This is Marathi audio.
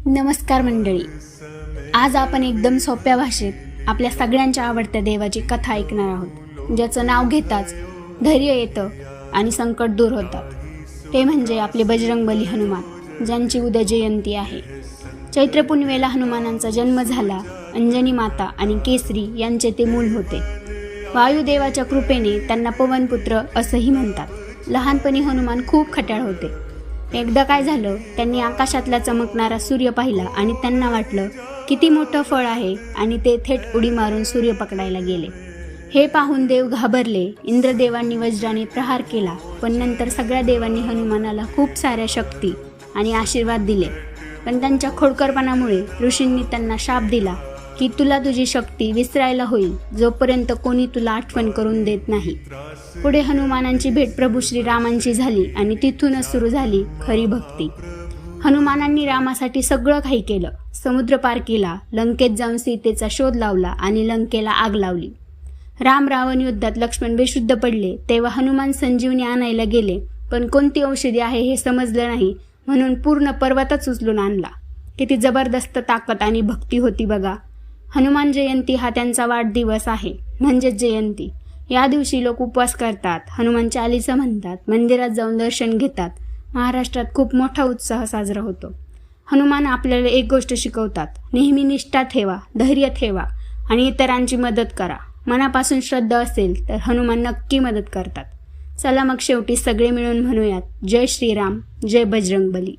नमस्कार मंडळी, आज आपण एकदम सोप्या भाषेत आपल्या सगळ्यांच्या आवडत्या देवाची कथा ऐकणार आहोत, ज्याचं नाव घेताच धैर्य येतं आणि संकट दूर होतात. ते म्हणजे आपले बजरंगबली हनुमान, ज्यांची उद्या जयंती आहे. चैत्र पुनवेला हनुमानांचा जन्म झाला. अंजनी माता आणि केसरी यांचे ते मूल होते. वायुदेवाच्या कृपेने त्यांना पवनपुत्र असंही म्हणतात. लहानपणी हनुमान खूप खट्याळ होते. एकदा काय झालं, त्यांनी आकाशातला चमकणारा सूर्य पाहिला आणि त्यांना वाटलं किती मोठं फळ आहे आणि ते थेट उडी मारून सूर्य पकडायला गेले. हे पाहून देव घाबरले. इंद्रदेवांनी वज्राने प्रहार केला, पण नंतर सगळ्या देवांनी हनुमानाला खूप साऱ्या शक्ती आणि आशीर्वाद दिले. पण त्यांच्या खोडकरपणामुळे ऋषींनी त्यांना शाप दिला की तुला तुझी शक्ती विसरायला होईल जोपर्यंत कोणी तुला आठवण करून देत नाही. पुढे हनुमानांची भेट प्रभू श्रीरामांची झाली आणि तिथूनच सुरू झाली खरी भक्ती. हनुमानांनी रामासाठी सगळं काही केलं. समुद्र पार केला, लंकेत जाऊन सीतेचा शोध लावला आणि लंकेला आग लावली. राम रावण युद्धात लक्ष्मण बेशुद्ध पडले, तेव्हा हनुमान संजीवनी आणायला गेले, पण कोणती औषधी आहे हे समजलं नाही, म्हणून पूर्ण पर्वतच उचलून आणला. किती जबरदस्त ताकद आणि भक्ती होती बघा. हनुमान जयंती हा त्यांचा वाढदिवस आहे, म्हणजेच जयंती. या दिवशी लोक उपवास करतात, हनुमान चालीसा म्हणतात, मंदिरात जाऊन दर्शन घेतात. महाराष्ट्रात खूप मोठा उत्साह साजरा होतो. हनुमान आपल्याला एक गोष्ट शिकवतात: नेहमी निष्ठा ठेवा, धैर्य ठेवा आणि इतरांची मदत करा. मनापासून श्रद्धा असेल तर हनुमान नक्की मदत करतात. चला मग शेवटी सगळे मिळून म्हणूयात, जय श्रीराम, जय बजरंगबली.